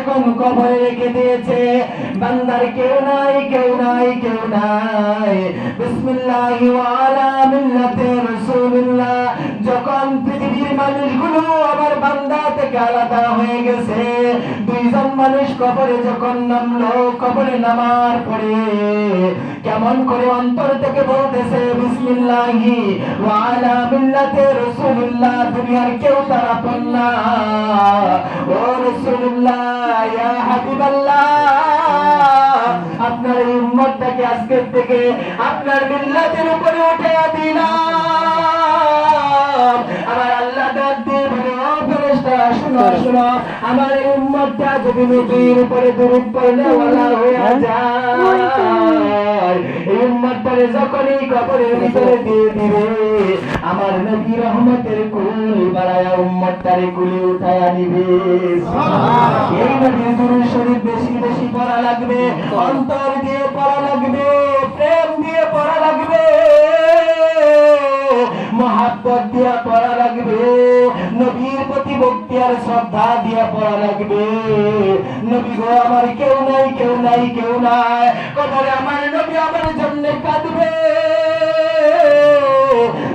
যখন কবরে রেখে দিয়েছে, বান্দার কেউ নাই, কেউ নাই, কেউ নাই। বিসমিল্লাহি ওয়া আলা মিল্লাতি রাসূলিল্লাহ। যখন পৃথিবীর মানুষগুলো আমার বান্দা থেকে আলাদা হয়ে গেছে, দুইজন মানুষ কবরে যখন নামলো, কবরে নামার পরে কেমন করে অন্তর থেকে বলতেছে বিসমিল্লাহি ওয়া আলা মিল্লাতি রাসূলিল্লাহ। দুনিয়ার কেউ তার আপন না। ও রাসূলুল্লাহ, ইয়া হাবিবাল্লাহ, আপনার এই উম্মতটাকে আজকের থেকে আপনার মিল্লাতের উপরে উঠাইয়া দিলাম। আমার আল্লাহ ডাক দিয়ে বলে, ও ফেরেশতা, শোনো শোনো, আমার এই উম্মতটা যদি নবীর উপরে দরুদ পড়লে ওয়ালা হয়ে যায়, এই উম্মতটারে যখনই কবরের ভিতরে দিয়ে দিবে, আমার নবী রহমতের কুল বাড়ায়া উম্মতটারে কুলে উঠায়া নিবে। এই নবীর দুরূদ শরীফ বেশি বেশি পড়া লাগবে, অন্তর দিয়ে পড়া লাগবে, প্রেম দিয়ে পড়া লাগবে, মহাব্বত দিয়ে পড়া লাগবে, নবীর প্রতি ভক্তি আর শ্রদ্ধা দিয়ে পড়া লাগবে। নবী গো, আমার কেউ নাই, কেউ নাই, কেউ নাই, কবরে আমার নবী আমার জন্য কাঁদবে।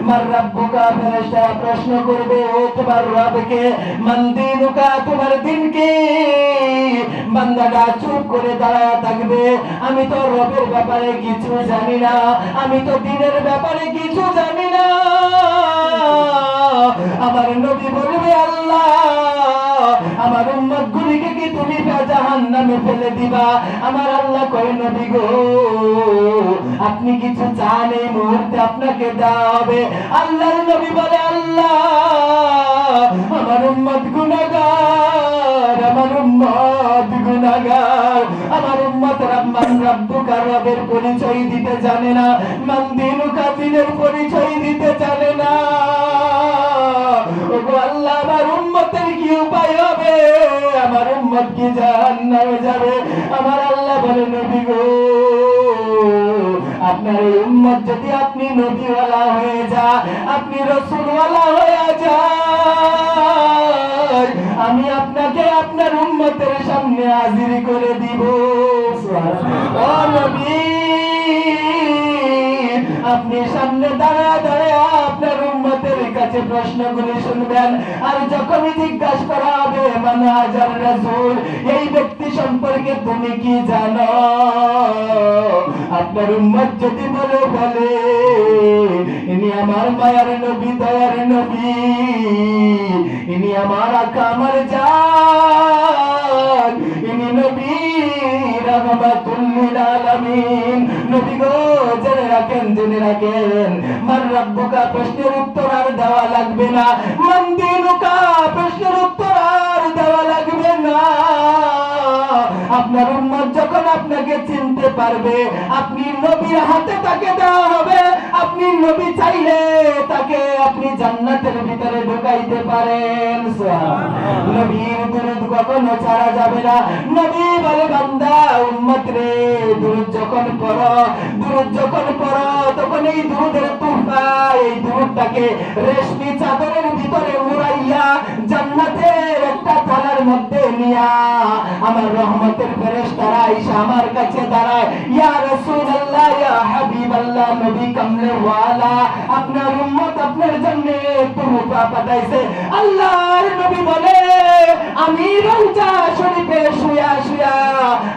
মার রাব্বুকা, ফেরেশতা প্রশ্ন করবে, ও তোমার রবকে, মান দীনুকা, তোমার দিন কি? বান্দাটা চুপ করে দাঁড়ায় থাকবে, আমি তো রবের ব্যাপারে কিছু জানি না, আমি তো দিনের ব্যাপারে কিছু জানি না। আমার নবী বলবে, আল্লাহ, আমার উম্মত গুলিকে কি তুমি জাহান্নামে ফেলে দিবা? আমার আল্লাহ কয়, নবী গো, আপনি কিছু চান এই মুহূর্তে আপনাকে দেওয়া হবে। আল্লাহর নবী বলে, আল্লাহ, আমার উম্মত গুনাহগার, আমার উম্মত গুনাহগার, আমার উম্মত মান রাব্বুকা, রবের পরিচয় দিতে জানে না, মান দীনুকা, দিনের পরিচয় দিতে জানে না। ওগো আল্লাহ, আমার উম্মতের কি উপায় হবে? আমার উম্মত কি জাহান্নামে যাবে? আমার আল্লাহ বলে, নবী গো, আপনার এই উম্মত যদি আপনি নবীওয়ালা হয়ে যা, আপনি রাসূলওয়ালা হয়ে যায়, আমি আপনাকে আপনার উম্মতের সামনে হাজির করে দিব। ও নবী, আপনি সামনে দাঁড়া দাঁড়া আপনার উম্মতের কাছে প্রশ্নগুলি শুনবেন, আর যখনই জিজ্ঞাসা করা হবে মান হাজার রাসূল, এই ব্যক্তি সম্পর্কে তুমি কি জানো, আপনার উম্মত যদি বলে ইনি আমার মায়ার নবী, দয়ার নবী, ইনি আমার আকা, আমার জান, ইনি নবী রাহমাতুল লিল আলামিন। নবী গো, জেনে রাখেন, জেনে রাখেন, মান রাব্বুকা প্রশ্নের উত্তর আর দেওয়া লাগবে না, মান দীনুকা প্রশ্নের উত্তর আর দেওয়া লাগবে না। আপনার উম্মত যখন আপনাকে চিনতে পারবে, আপনি নবীর হাতে তাকে দেওয়া হবে, আপনি নবী চাইলে তাকে আপনি জান্নাতের ভিতরে ঢুকাইতে পারেন। নবীর দুরূদ কখনো ছাড়া যাবে না। নবী বলে, বান্দা, উম্মত রে, দুরূদ যখন পড়ো, দুরূদ যখন পড়ো, তখন এই দুরূদের তোহফা, এই দুরূদটাকে রেশমি চাদরের ভিতরে মুড়াইয়া জান্নাতের একটা থালার মধ্যে নিয়া আমার রহমতের ফেরেশতারা আইসা আমার কাছে দাঁড়ায়, ইয়া রাসূলুল্লাহ, ইয়া হাবিবাল্লাহ, নবী কামলে ওয়ালা, আপনার উম্মত আপনার জন্য তোহফা পাঠাইছে। আল্লাহর নবী বলে, আমি রওজা শরীফে শুয়া শুয়া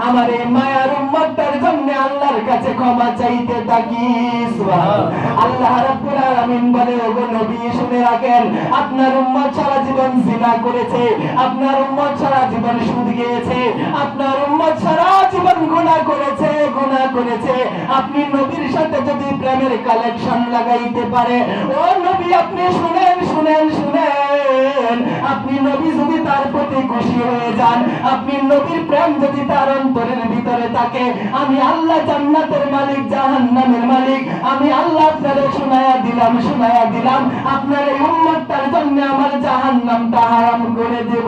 আমার এই মায়ার উম্মতটার জন্য আল্লাহর কাছে ক্ষমা চাইতে থাকি। সুবহানাল্লাহ। আল্লাহ রাব্বুল আলামিন বলে, ওগো নবী, শুনে রাখেন, আপনার উম্মত সারা জীবন জিনা করেছে, আপনার উম্মত সারা জীবন সুদ খেয়েছে, আপনার উম্মত সারা জীবন গুনাহ করেছে, গুনাহ করেছে। আপনি নবীর সাথে যদি প্রেমের কালেকশন লাগাইতে পারে, ও নবী, আপনি শুনেন, শুনেন, শুনেন, আপনি নবী যদি তার প্রতি খুশি হয়ে যান, আপনি নবীর প্রেম যদি তার অন্তরের ভিতরে থাকে, আমি আল্লাহ জান্নাতের মালিক, জাহান্নামের মালিক, আমি আল্লাহ আপনারে শোনায়া দিলাম, শোনায়া দিলাম, আপনার এই উম্মতটার জন্য আমার জাহান্নামটা হারাম করে দেব।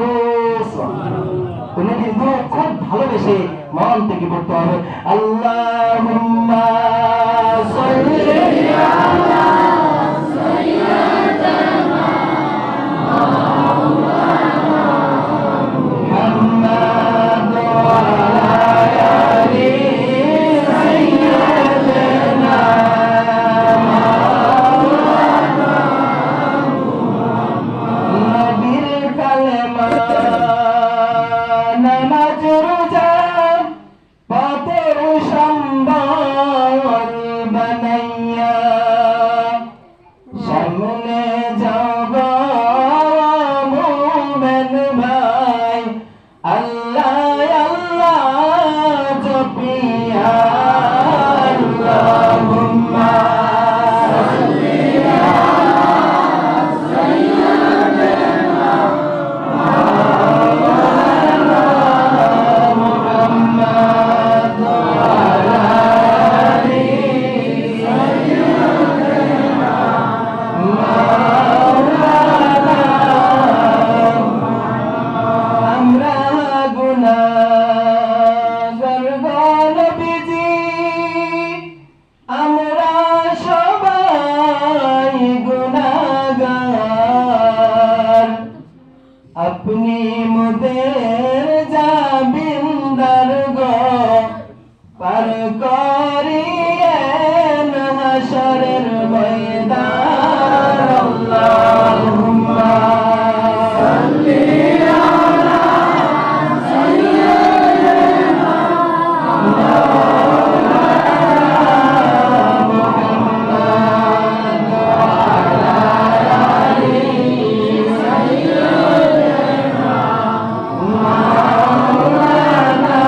তুমি কিন্তু খুব ভালোবেসে মন থেকে পড়তে হবে, আল্লাহুম্মা সাল্লি আলা সাইয়্যিদিনা মুহাম্মাদ আপনি মোদের জাবিন্দার গো পার করিয়েন হাশরের ময়দান আল্লাহুম্মা সাল্লি আলা সাইয়্যিদিনা মুহাম্মাদ ওয়া আলা আলি সাইয়্যিদিনা মাওলানা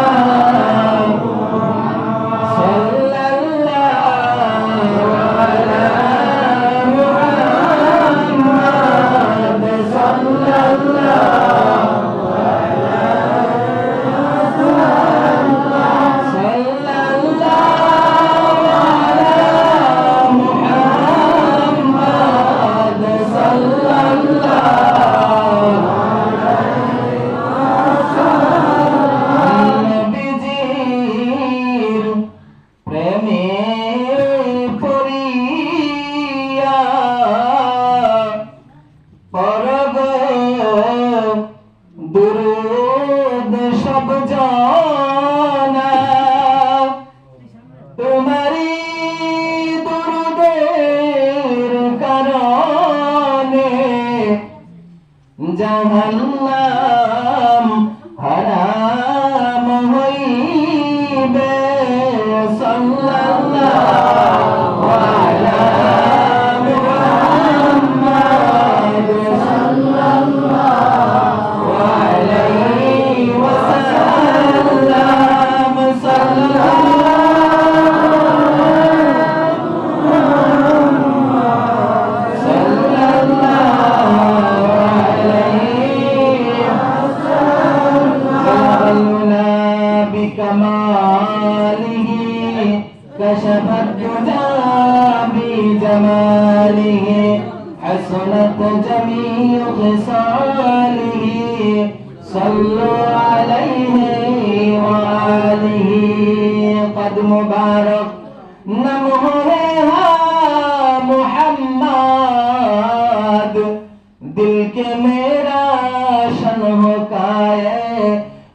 দুরূদ সব জানা তোমারি দুরূদের কারণে জাহান্নাম হারাম হইবে সাল্লাল্লাহু আলা মুহাম্মাদ সাল্লাল্লাহু আলাইহি ওয়াসাল্লাম بكماله كشف الدجى بجماله حسنت جميع خصاله صلوا عليه وآله قد مبارك نمه محمد दिल के मेरा शन हो काए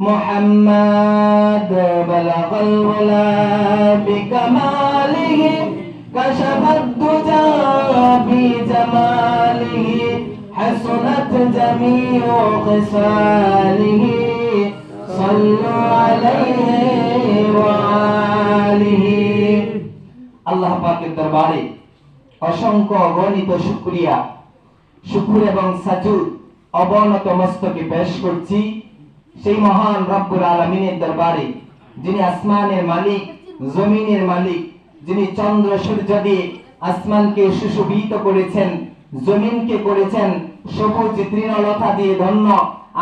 मोहम्मद बलगल वला बिकमालिहि कशफत दुजा बिजमालिहि हसनत जमीउ खिसालिहि सल्लु अलैहि व आलिहि। আল্লাহ পাকের দরবারে অসংখ্য অগণিত শুকরিয়া শুকর এবং সাজুদ অবনত মস্তকে পেশ করছি সেই মহান রব্বুল আলামিনের দরবারে, যিনি আসমানের মালিক, জমিনের মালিক, যিনি চন্দ্র সূর্য দিয়ে আসমানকে সুশোভিত করেছেন, জমিনকে করেছেন সবুজ তৃণলতা দিয়ে ধন্য,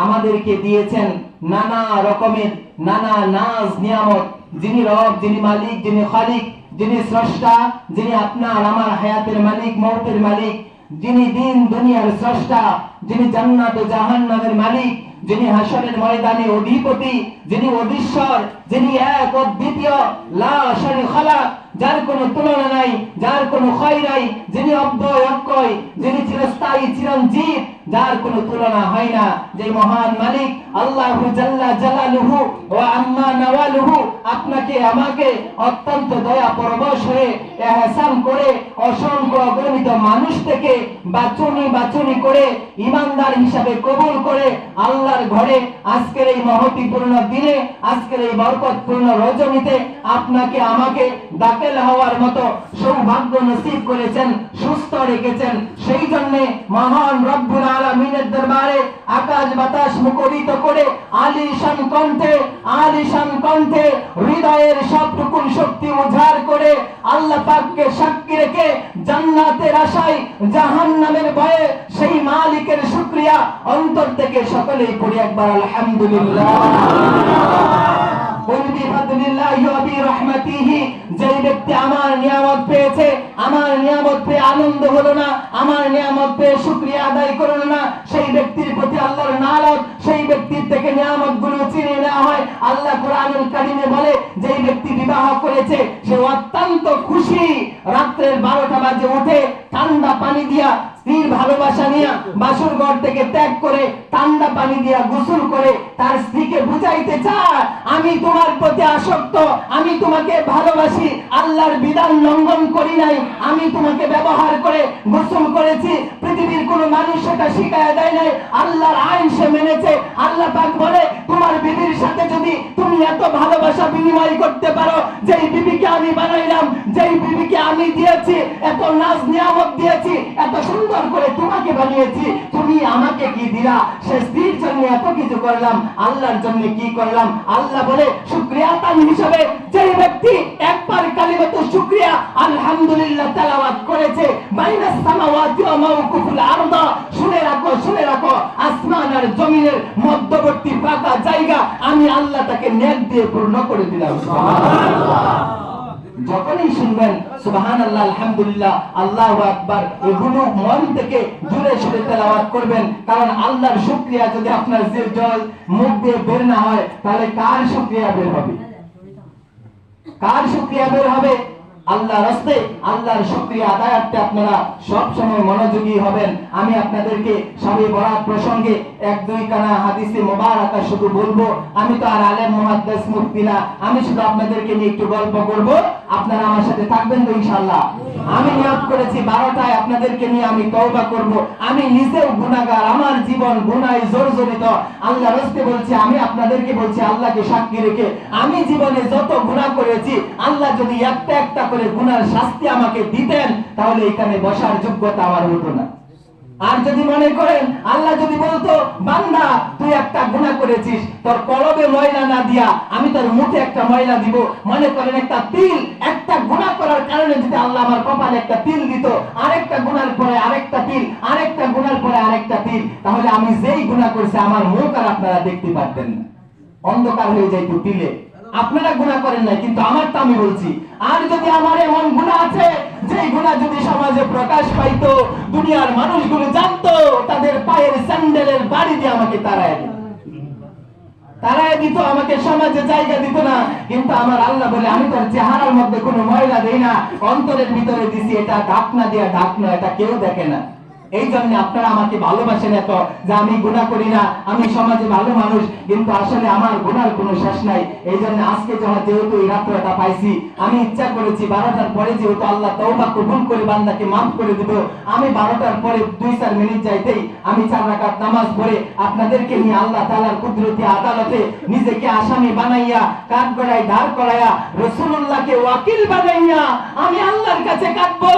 আমাদেরকে দিয়েছেন নানা রকমের নানা নাজ নিয়ামত। যিনি রব, যিনি মালিক, যিনি খালিক, যিনি স্রষ্টা, যিনি আপনার আমার হায়াতের মালিক, মওতের মালিক, যিনি দিন দুনিয়ার স্রষ্টা, যিনি জান্নাত ও জাহান্নামের মালিক, যিনি হাশরের ময়দানে অধিপতি, যিনি অধীশ্বর, যিনি এক অদ্বিতীয় লা শারীকা লাহ, যার কোনো তুলনা নাই, যার কোনো ক্ষয় নাই, যিনি অব্যয় অক্ষয়, যিনি চিরস্থায়ী চিরঞ্জীব, যার কোনো তুলনা হয় না, যে মহান মালিক আল্লাহু জাল্লা জালালুহু ওয়া আম্মা নাওয়ালুহু আপনাকে আমাকে অত্যন্ত দয়া পরবশ হয়ে ইহসান করে অসংখ্য অগণিত মানুষ থেকে বাছুনি করে ঈমানদার হিসাবে কবুল করে আল্লাহর ঘরে আজকের এই মহতিপূর্ণ দিনে, আজকের এই বরকতপূর্ণ রজনীতে আপনাকে আমাকে দাখিল হওয়ার মতো সৌভাগ্য নসিব করেছেন, সুস্থ রেখেছেন। সেই জন্য মহান রব্বুল আলামিনের দরবারে আকাশ বাতাস মুখরিত করে আলিশান কণ্ঠে হৃদয়ের সবটুকু শক্তি উজাড় করে আল্লাহ পাককে সাক্ষী রেখে জান্নাতের আশায় জাহান্নামের ভয়ে সেই মালিকের শুকরিয়া অন্তর থেকে সকলেই পড়ি একবার আলহামদুলিল্লাহ। যে ব্যক্তি আমার নিয়ামত পেয়েছে, আমার নিয়ামত পেয়ে আনন্দ হলো না, আমার নিয়ামত পেয়ে শুকরিয়া আদায় করলো না, সেই ব্যক্তির প্রতি আল্লাহর নালত, সেই ব্যক্তির থেকে নিয়ামত গুলো চিনে নেওয়া হয়। আল্লাহ কোরআনুল কারীমে বলে, যে ব্যক্তি বিবাহ করেছে সে অত্যন্ত খুশি, রাত্রের 12টা বাজে উঠে ঠান্ডা পানি দিয়া স্ত্রীর ভালোবাসা নিয়ে বাসর ঘর থেকে ত্যাগ করে ঠান্ডা পানি দিয়া গোসল করে তার স্ত্রীকে বুঝাইতে চায় আমি তোমার প্রতি আসক্ত, আমি তোমাকে ভালোবাসি, আল্লাহর বিধান লঙ্ঘন করি নাই, আমি তোমাকে ব্যবহার করে গোসল করেছি। পৃথিবীর কোন মানুষ সেটা শিখায় দেয় নাই, আল্লাহর আইন সে মেনেছে। আল্লাহ পাক বলে তোমার বিবির সাথে যদি তুমি এত ভালোবাসা বিনিময় করতে পারো, যেই বিবিকে আমি বানাইলাম, যেই বিবিকে আমি দিয়েছি, এত নাজ নিয়ামত দিয়েছি, এত সুন্দর করে তোমাকে বানিয়েছি, তুমি আমাকে কি দিলা? সে স্ত্রীর জন্য এত কিছু করলাম, আল্লাহর জন্য কি করলাম? আল্লাহ বলে শুকরিয়া তান হিসেবে যেই ব্যক্তি একবার কালিমাতু শুকরিয়া আলহামদুলিল্লাহ তেলাওয়াত করেছে, বাইনাস সামাওয়াতি ওয়া মাওকুফুল আরদ, শুনে রাখো, শুনে রাখো, আসমান আর জমিনের মধ্যবর্তী ফাঁকা জায়গা আমি আল্লাহ তাকে নেক দিয়ে পূর্ণ করে দিলাম। সুবহানাল্লাহ। যখনই শুনবেন সুবহানাল্লাহ, আলহামদুলিল্লাহ, আল্লাহু আকবার, এগুলো মন থেকে জোরে সোরে তেলাওয়াত করবেন। কারণ আল্লাহর শুকরিয়া যদি আপনার জল মুখ দিয়ে বের না হয়, তাহলে কার শুকরিয়া বের হবে? কার শুকরিয়া বের হবে? আল্লাহর রাস্তে আল্লাহর শুকরিয়া আদায়ার্থে আপনারা সব সময় মনোযোগী হবেন। আমি আপনাদেরকে শবে বরাত প্রসঙ্গে এক দুই কানা হাদিসে মুবারাকা শুধু বলবো। আমি তো আর আলেম মুহাদ্দিস মুফতি না, আমি শুধু আপনাদেরকে নিয়ে একটু গল্প করব। আপনারা আমার সাথে থাকবেন তো ইনশাআল্লাহ? আমি নিয়ত করেছি 12টায় আপনাদেরকে নিয়ে আমি তওবা করব। আমি নিজেও গুনাহগার, আমার জীবন গুনাহে জর্জরিত। আল্লাহর রাস্তে বলছি, আমি আপনাদেরকে বলছি, আল্লাহকে সাক্ষী রেখে, আমি জীবনে যত গুনাহ করেছি, আল্লাহ যদি একটা একটা করে গুনার শাস্তি আমাকে দিতেন, তাহলে এখানে বসার যোগ্যতা আমার হতো না। আর যদি মনে করেন আল্লাহ যদি বলতো বান্দা তুই একটা গুনাহ করেছিস, তোর কলবে ময়লা না দিয়া আমি তোর মুখে একটা ময়লা দিব, মনে করেন একটা তিল, একটা গুনাহ করার কারণে যদি আল্লাহ আমার কপালে একটা তিল দিত, আরেকটা গুনার পরে আরেকটা তিল, আরেকটা গুনার পরে আরেকটা তিল, তাহলে আমি যেই গুনাহ করেছি আমার মুখ আর আপনারা দেখতে পারতেন না, অন্ধকার হয়ে যাইতো তিলে। আপনারা গুনাহ করেন না, কিন্তু আমারটা আমি বলছি। আর যদি আমার এমন গুনাহ আছে যে গুনাহ যদি সমাজে প্রকাশ পাইতো, দুনিয়ার মানুষগুলো জানতো, তাদের পায়ের স্যান্ডেলের বাড়ি দিয়ে আমাকে তারায় দিত, আমাকে সমাজে জায়গা দিত না। কিন্তু আমার আল্লাহ বলে আমি তোর চেহারার মধ্যে কোনো ময়লা দেই না, অন্তরের ভিতরে দিছি, এটা ঢাকনা দিয়ে ঢাকনা, এটা কেউ দেখে না। এই জন্য আপনারা আমাকে ভালোবাসেন এত, যে আমি গুনাহ করি না, আমি সমাজে ভালো মানুষ, কিন্তু আসলে আমার গুনার কোনো শেষ নাই। এই জন্য আজকে যেহেতু এই রাত্রটা পাইছি, আমি ইচ্ছা করেছি 12টার পরে যেহেতু আল্লাহ তওবা কবুল করে বান্দাকে মাফ করে দিবে, আমি 12টার পরে 2-4 মিনিট যাইতেই আমি 4 রাকাত নামাজ পড়ে আপনাদেরকে নিয়ে আল্লাহ তাআলার কুদরতি আদালতে নিজেকে আসামি বানাইয়া, কাঠগড়ায় দাঁড় করাইয়া, রাসূলুল্লাহকে ওয়াকিল বানাইয়া আমি আল্লাহর কাছে কাঁদবো,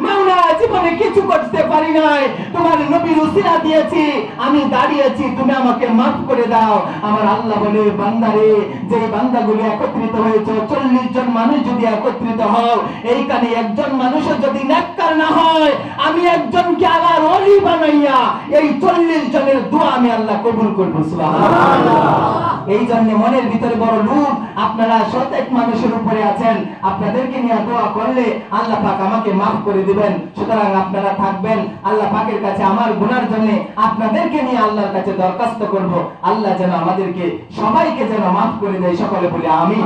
মাওলা জীবনে কিছু করতে পারি না, তোমার নবীর উসিলা দিয়েছি, আমি দাঁড়িয়েছি, তুমি আমাকে মাফ করে দাও। আমার আল্লাহ বলে বান্দারে, যে বান্দাগুলো একত্রিত হয়েছে, 40 জন মানুষ যদি একত্রিত হও, এইখানে একজন মানুষও যদি নেককার না হয়, আমি একজনকে আমার ওলি বানাইয়া এই 40 জনের দোয়া আমি আল্লাহ কবুল করব। সুবহানাল্লাহ। এই জন্য মনের ভিতরে বড় লোভ, আপনারা প্রত্যেক মানুষের উপরে আছেন, আপনাদেরকে নিয়ে দোয়া করলে আল্লাহ পাক আমাকে মাফ করে দিবেন। সুতরাং আপনারা থাকবেন, আল্লাহ পাকের কাছে আমার গুনার জন্য আপনাদেরকে নিয়ে আল্লাহর কাছে দরখাস্ত করব, আল্লাহ যেন আমাদেরকে সবাইকে যেন মাফ করে দেয়। সকলে বলি আমিন।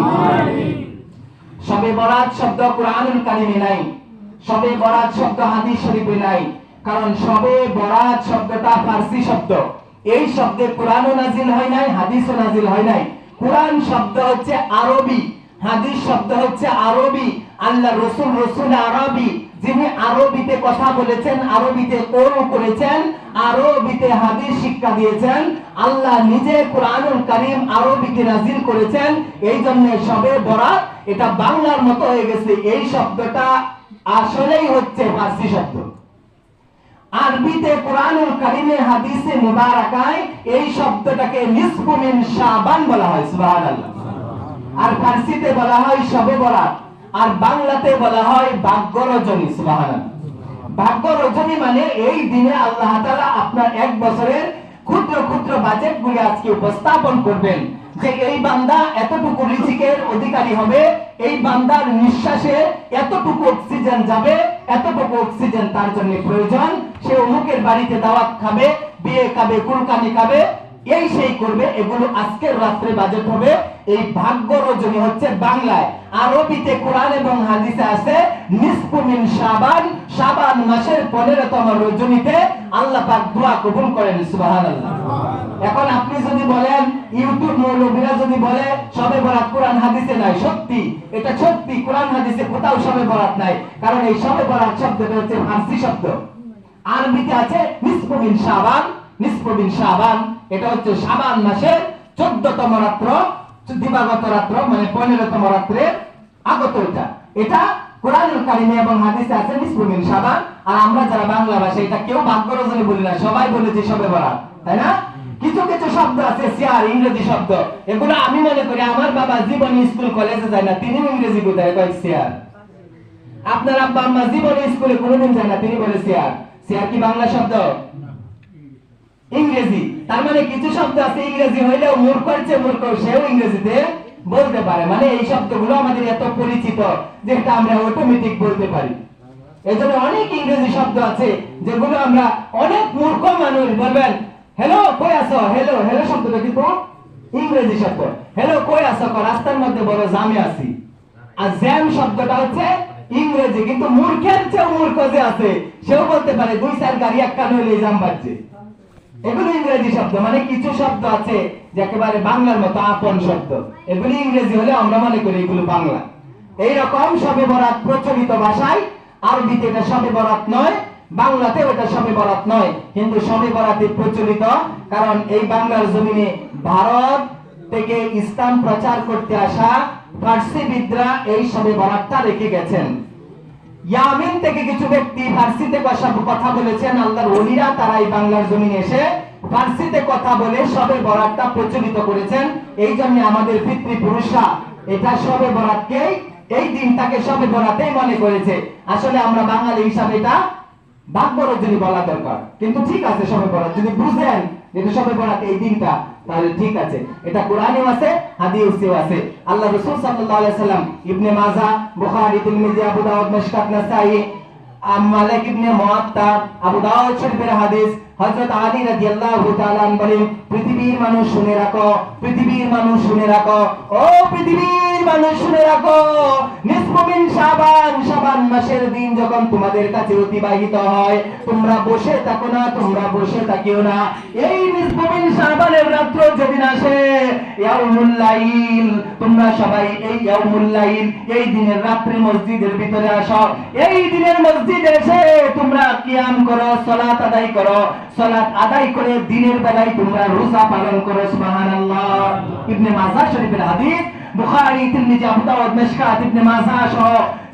শবে বরাত শব্দ কুরআনুল কারীমে নাই, শবে বরাত শব্দ হাদিস শরীফে নাই, কারণ শবে বরাত শব্দটা ফারসি শব্দ। এই শব্দে কুরআনও নাজিল হয় নাই, হাদিসও নাজিল হয় নাই। কুরআন শব্দ হচ্ছে আরবি, হাদিস শব্দ হচ্ছে আরবি। আল্লাহ রসুল আরবি, যিনি আরবিতে কথা বলেছেন, আরবিতে কোরআন করেছেন, আরবিতে হাদিস শিক্ষা দিয়েছেন, আল্লাহ নিজে কুরআনুল কারীম আরবিতে নাজিল করেছেন। এই জন্য শবে বরাত এটা বাংলার মতো হয়ে গেছে। এই শব্দটা আসলেই হচ্ছে ফারসি শব্দ। আরবিতে কুরআনুল কারীমে হাদিসে মুবারাকায় এই শব্দটাকে নিসফু মিন শাবান বলা হয়। সুবহানাল্লাহ। আর ফারসিতে বলা হয় শবে বরাত, আর বাংলাতে বলা হয় ভাগ্য রজনী। সুবহানাল্লাহ। ভাগ্য রজনী মানে এই দিনে আল্লাহ তাআলা আপনার এক বছরের ক্ষুদ্র ক্ষুদ্র বাজেটগুলি আজকে উপস্থাপন করবেন, যে এই বান্দা এতটুকু রিজিকের অধিকারী হবে, এই বান্দার নিঃশ্বাসে এতটুকু অক্সিজেন যাবে, এতটুকু অক্সিজেন তার জন্য প্রয়োজন, সে অমুকের বাড়িতে দাওয়াত খাবে, বিয়ে খাবে, কুলকানি খাবে, এই সেই করবে, এগুলো আজকের রাত্রে বাজেট হবে। এই ভাগ্য রজনী হচ্ছে বাংলায়, আরবিতে কোরআন এবং হাদিসে আছে নিসফু মিন শাবান, শাবান মাসের 15তম রজনীতে আল্লাহ পাক দোয়া কবুল করেন, সুবহানাল্লাহ। এখন আপনি যদি বলেন, ইউটিউব মৌলবীরা যদি বলে শবে বরাত কোরআন হাদিসে নাই, সত্যি, এটা সত্যি, কোরআন হাদিসে কোথাও শবে বরাত নাই। কারণ এই শবে বরাত শব্দটা হচ্ছে ফার্সি শব্দ, আরবিতে আছে নিসফু মিন শাবান, নিসফু মিন শাবান, এটা হচ্ছে শাবান মাসের 14তম রাত্র, দিবাগত রাত্র, মানে 15তম রাত্রে আগত। এটা কোরআনুল কারীমে এবং হাদিসে আছে নিসফু মিন শাবান। আর আমরা যারা বাংলা ভাষা, এটা কেউ ভাগ্য রজনী বলি না, সবাই বলে যে শবে বরাত, তাই না? কিছু কিছু শব্দ আছে সিয়ার, ইংরেজি শব্দ, এগুলো আমি মনে করি আমার বাবা জীবনে স্কুল কলেজে যায় না, তিনি ইংরেজি কোথায় কয় সিয়ার। আপনার আব্বা আম্মা জীবনে স্কুলে কোনোদিন যায় না, তিনি বলে সিয়ার। সিয়ার কি বাংলা শব্দ? ইংরেজি। তার মানে কিছু শব্দ আছে ইংরেজি হইলেও মূর্খের চেয়ে মূর্খ সেও ইংরেজিতে বলতে পারে। মানে এই শব্দগুলো আমাদের এত পরিচিত যেটা আমরা অটোমেটিক বলতে পারি। এজন্য অনেক ইংরেজি শব্দ আছে যেগুলো আমরা, অনেক মূর্খ মানুষ বলবেন হ্যালো কই আছো, হ্যালো, হ্যালো শব্দটা কিন্তু ইংরেজি শব্দ। হ্যালো কই আছো, রাস্তার মধ্যে বড় জ্যামে আছি। আর জ্যাম শব্দটা হচ্ছে ইংরেজি, কিন্তু মূর্খের চেয়ে মূর্খ যে আছে সেও বলতে পারে 2-4 গাড়ি এক কান হইলে জ্যাম বাজছে। এগুলো ইংরেজি শব্দ। মানে কিছু শব্দ আছে যে একেবারে বাংলার মতো আপন শব্দ, এগুলো ইংরেজি হলে আমরা মনে করি এগুলো বাংলা। এইরকম শবে বরাত প্রচলিত ভাষায়, আরবিতে এটা শবে বরাত নয়, বাংলাতে ওটা শবে বরাত নয়, কিন্তু শবে বরাতে প্রচলিত। কারণ এই বাংলার জমিনে ভারত থেকে ইসলাম প্রচার করতে আসা ফার্সিবিদরা এই শবে বরাতটা রেখে গেছেন। ইয়ামিন থেকে কিছু ব্যক্তি ফার্সিতে কথা বলেছেন, আল্লাহর ওলিরা, তারা এই বাংলার জমিনে এসে ফার্সিতে কথা বলে শবে বরাতটা প্রচলিত করেছেন। এই জন্য আমাদের পিতৃপুরুষরা এটা শবে বরাতকে, এই দিনটাকে শবে বরাতেই মনে করেছে। আসলে আমরা বাঙালি হিসাবে এটা ভাগ্য রজনী বলা দরকার, কিন্তু ঠিক আছে শবে বরাত যদি বুঝেন যেটা শবে বরাত এই দিনটা, তাহলে ঠিক আছে। এটা কোরআনেও আছে, হাদিসেও আছে। আল্লাহ রাসূল সাল্লাল্লাহু আলাইহি সাল্লাম, ইবনে মাজাহ, বুখারী, তিরমিজি, আবু দাউদ, মিশকাত, নাসাঈ, মালিক ইবনে মুয়াত্তা, আবু দাউদ শরীফের হাদিস, হযরত আলী রাদিয়াল্লাহু তাআলা বলেন, পৃথিবীর মানুষ শুনে রাখো, পৃথিবীর মানুষ শুনে রাখো, ও পৃথিবীর মানুষ শুনে রাখো, নিসফু মিন শাবান, শাবান মাসের দিন যখন তোমাদের কাছে অতিবাহিত হয়, তোমরা বসে থাকো না, তোমরা বসে থাকিও না। এই নিসফু মিন শাবানের রাত্র যেদিন আসে, ইয়াউমুল লাইল, তোমরা সবাই এই ইয়াউমুল লাইল, এই দিনের রাত্রে মসজিদের ভিতরে আসো। এই দিনের মসজিদে এসে তোমরা কিয়াম করো, সালাত আদায় করো, সালাত আদায় করে দিনের বেলায় তোমরা রোজা পালন করো, সুবহানাল্লাহ। ইবনে মাজাহ শরীফের হাদিস, বুখারী, তিরমিজি, আবু দাউদ, মিশকাত, ইবনে মাজাহ সহ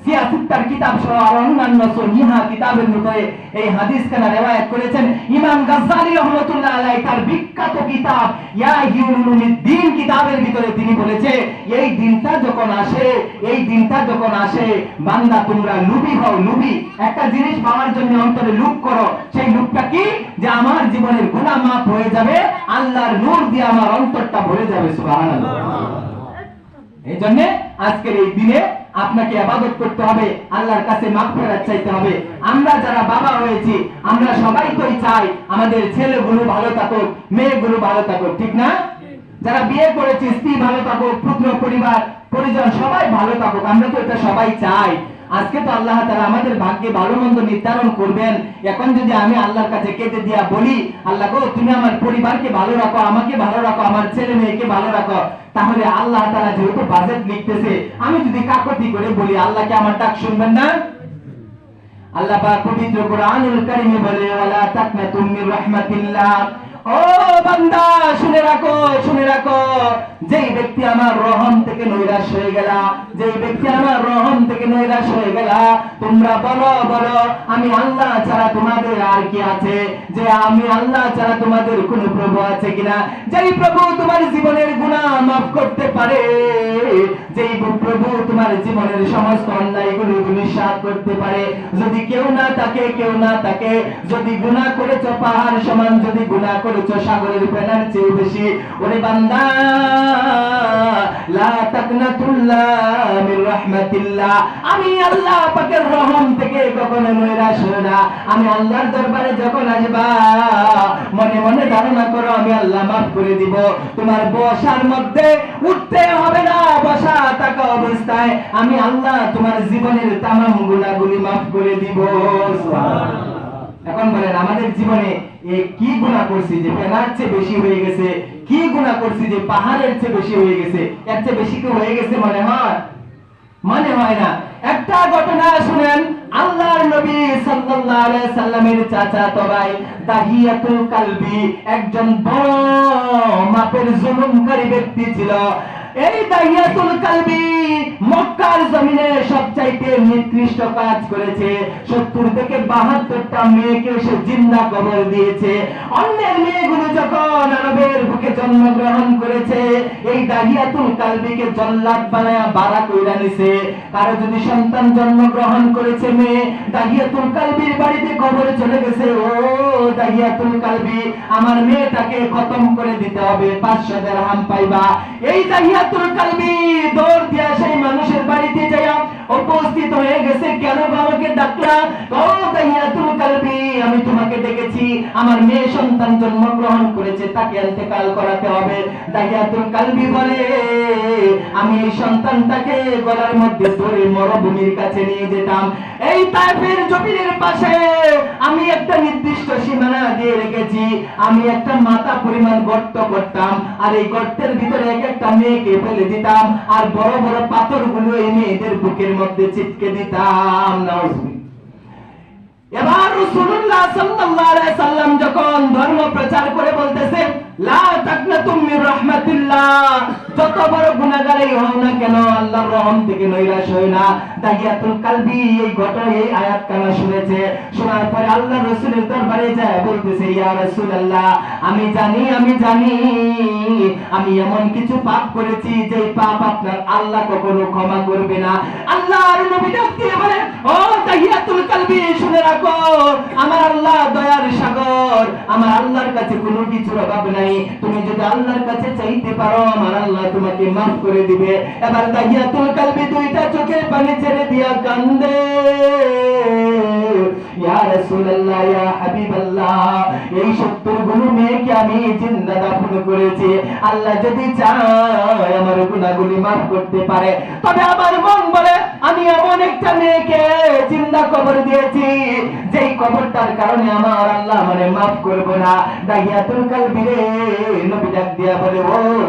সিয়াসিত্তার কিতাব সহ আর অন্যান্য সহিহা কিতাবের মধ্যে এই হাদিস কেন রওয়ায়াত করেছেন ইমাম গাজ্জালী রাহমাতুল্লাহ আলাইহি। তার বিখ্যাত কিতাব ইয়াহিউল উলুমিদ্দিন কিতাবের ভিতরে তিনি বলেছে, এই দিনটা যখন আসে, এই দিনটা যখন আসে, বান্দা তোমরা লুবি হও, লুবি। একটা জিনিস পাওয়ার জন্য অন্তরে লুপ করো। সেই লুপটা কি? যে আমার জীবনের গুনাহ মাফ হয়ে যাবে, আল্লাহর নূর দিয়ে আমার অন্তরটা ভরে যাবে, সুবহানাল্লাহ। এই জন্য আজকের এই দিনে আপনাকে ইবাদত করতে হবে, আল্লাহর কাছে মাগফিরাত চাইতে হবে। আমরা যারা বাবা হয়েছি, আমরা সবাই তো চাই আমাদের ছেলেগুলো ভালো থাকুক, মেয়েগুলো ভালো থাকুক, ঠিক না? যারা বিয়ে করেছি, স্ত্রী ভালো থাকুক, পুত্র পরিবার পরিজন সবাই ভালো থাকুক, আমরা তো এটা সবাই চাই। আজকে তো আল্লাহ তাআলা আমাদের ভাগ্যে ভালো মন্দ নির্ধারণ করবেন। এখন যদি আমি আল্লাহর কাছে কেঁদে দিয়া বলি, আল্লাহ গো তুমি আমার পরিবারকে ভালো রাখো, আমাকে ভালো রাখো, আমার ছেলে মেয়েকে ভালো রাখো, তাহলে আল্লাহ তাআলা যেহেতু বাজেট লিখতেছে, আমি যদি কাকতি করে বলি, আল্লাহ কি আমার ডাক শুনবেন না? আল্লাহ পাক পবিত্র কোরআনুল কারীমে বলে, ওয়ালা তাকনাতু মির রাহমাতিল্লাহ, ও বান্দা শুনে রাখো, শুনে রাখো, যেই ব্যক্তি আমার রহম থেকে নৈরাশ হয়ে গেলা, যেই ব্যক্তি আমার রহম থেকে নৈরাশ হয়ে গেলা, তোমরা বলো, বলো আমি আল্লাহ ছাড়া তোমাদের আর কি আছে? যে আমি আল্লাহ ছাড়া তোমাদের কোনো প্রভু আছে কিনা? যেই প্রভু তোমার জীবনের গুনাহ মাফ করতে পারে, যেই প্রভু তোমার জীবনের সমস্ত অন্যায়গুলো নিঃসাত করতে পারে। যদি কেউ না থাকে, কেউ না থাকে, যদি গুনাহ করেছো পাহাড় সমান, যদি গুনাহ করেছো সাগরের ফেনার চেয়ে বেশি। ওরে বান্দা লা তাকনাতুল্লাহ মির রাহমাতিল্লাহ, আমি আল্লাহ পাকের রহম থেকে কখনো নৈরাশ হই না। আমি আল্লাহর দরবারে যখন আসবা মনে মনে ধারণা করো আমি আল্লাহ মাফ করে দিব। তোমার বসার মধ্যে উঠতে হবে না, বসা থাকা অবস্থায় আমি আল্লাহ তোমার জীবনের তামাম গুনাহগুলি মাফ করে দিব। সুবহানাল্লাহ। এখন বলেন আমাদের জীবনে কি গুনাহ করছি যে ফেনার চেয়ে বেশি হয়ে গেছে? কি গুনাহ করছি যে পাহাড়ের চেয়ে বেশি হয়ে গেছে? এর চেয়ে বেশি কি হয়ে গেছে মনে হয়? মনে হয় না। একটা ঘটনা শুনেন, আল্লাহর নবী সাল্লাল্লাহু আলাইহি সাল্লামের চাচাতো ভাই দাহিয়াতুল কালবি একজন বড় মাপের জুলুমকারী ব্যক্তি ছিল। এই দাহিয়াতুল কালবি মক্কার জমিনে সবচাইতে নিকৃষ্ট কাজ করেছে। 70 থেকে 72টা মেয়েকে সে জিন্দা কবর দিয়েছে। অন্যের মেয়েগুলো যখন আরবের বুকে জন্মগ্রহণ করেছে, এই দাহিয়াতুল কালবিকে জল্লাদ বানায়া বাড়া কইরা নিছে। কারো যদি সন্তান জন্মগ্রহণ করেছে মেয়ে, দাহিয়াতুল কালবির বাড়িতে কবরে চলে গেছে, ও দাহিয়াতুল কালবি আমার মেয়েটাকে খতম করে দিতে হবে, 500 দিরহাম পাইবা। এই দাহিয়াতুল কালবি দৌড় দিয়া সেই মানুষের বাড়িতে যাইয়া উপস্থিত হয়ে গেছে। কেন আমাকে ডাকলা? ও দাহিয়াতুল কালবি আমি তোমাকে ডেকেছি, আমার মেয়ে সন্তান জন্মগ্রহণ করেছে, তাকে ইন্তেকাল করাতে হবে। দাহিয়াতুল কালবি বলে আমি এই সন্তানটাকে গলার মধ্যে ধরে মরুভূমির কাছে নিয়ে যেতাম। এই তাইফের জমিনের পাশে আমি একটা নির্দিষ্ট সীমানা দিয়ে রেখেছি, আমি একটা মাথা পরিমাণ গর্ত করতাম, আর এই গর্তের ভিতরে এক একটা মেয়েকে ফেলে দিতাম, আর বড় বড় পাথরগুলো এই মেয়েদের বুকের মধ্যে চিপকে দিতাম। নাউজুবিল্লাহ। এবার রাসূলুল্লাহ সাল্লাল্লাহু আলাইহি সাল্লাম যখন ধর্ম প্রচার করে বলতেছে লা তাকনাতুম মির রাহমাতিল্লাহ, যত বড় গুনাহগারই হও না কেন আল্লাহর রহম থেকে নৈরাশ হয় না। দাহিয়াতুল কালবি এই ঘটনা এই আয়াত কানা শুনেছে। শোনার পরে আল্লাহর রাসূলের দরবারে যায় বলতেছে ইয়া রাসূলুল্লাহ আমি জানি আমি এমন কিছু পাপ করেছি যে পাপ আপনার আল্লাহ কখনো ক্ষমা করবে না। আল্লাহর নবী ডাক দিয়ে বলে ও দাহিয়াতুল কালবি শুনে রাখো, আমার আল্লাহ দয়ার সাগর, আমার আল্লাহর কাছে কোনো কিছুর অভাব নাই। তুমি যদি আল্লাহর কাছে চাইতে পারো আমার আল্লাহ তোমাকে মাফ করে দিবে। এবার দাহিয়াতুল কালবি দুইটা চোখের পানি ছেড়ে দিয়া কান্দে, ইয়া রাসূলুল্লাহ ইয়া হাবিবাল্লাহ এই 70 গুলো মেয়েকে আমি জিন্দা দাফন করেছি, আল্লাহ যদি চায় আমার গুনাহগুলি মাফ করতে পারে। তবে আমার মন বলে আমি এমন একটা মেয়েকে জিন্দা কবর দিয়েছি যেই কবরটার কারণে আমার আল্লাহ মানে মাফ করবে না। দাহিয়াতুল কালবি রে নবী ডাক দিয়া বলে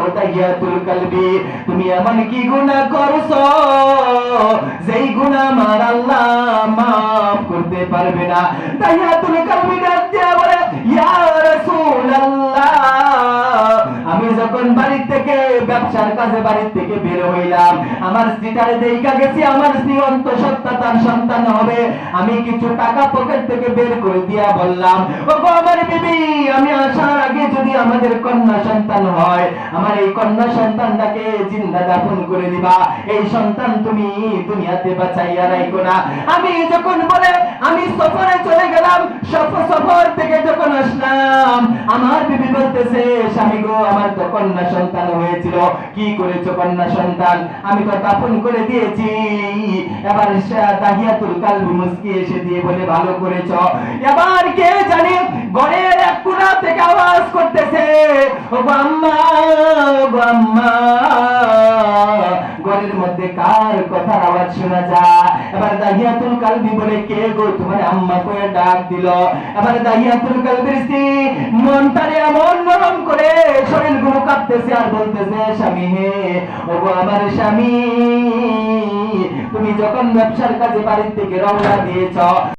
ও দাহিয়াতুল কালবি তুমি এমন কি গুনাহ করছো যেই গুনাহ আমার আল্লাহ মাফ করতে পারবে না। দাহিয়াতুল কালবি ডাক দিয়া বলে ইয়া রাসূলুল্লাহ আমি যখন বাড়ি থেকে ব্যবসার কাজে বাড়ি থেকে বের হইলাম, আমার স্ত্রীটারে দেখা গেছি আমার স্ত্রী অন্তঃসত্ত্বা তার সন্তান হবে, আমি কিছু টাকা পকেট থেকে বের করে দিয়া বললাম ও গো আমার বিবি আমি আসার আগে যদি আমাদের কন্যা সন্তান হয় আমার এই কন্যা সন্তানটাকে জিন্দা দাফন করে দিবা, এই সন্তান তুমি দুনিয়াতে বাঁচাইয়া রাখো না। আমি যখন বলে আমি সফরে চলে গেলাম, সফর থেকে যখন আসলাম আমার বিবি বলতেছে স্বামী গো আমার তো কন্যা সন্তান হয়েছিল, কি করেছো কন্যা সন্তান? আমি তো দাফন করে দিয়েছি। এবার দাহিয়াতুল কালবি মুস্কি এসে দিয়ে বলে ভালো করেছো। এবার কে জানি ঘরের এক কোণা থেকে আওয়াজ করতেছে ও আম্মা ও আম্মা, ঘরের মধ্যে কার কথার আওয়াজ শোনা যায়। এবার দাহিয়াতুল কালবি বলে কে গো তোমার আম্মা করে ডাক দিল। এবার দাহিয়াতুল কালবির স্ত্রী মনটারে এমন নরম করে শরীর গুলো কাঁপতেছে আর বলতেছে স্বামী হে ও গো আমার স্বামী তুমি যখন ব্যবসার কাজে বাড়ি থেকে রওনা দিয়েছ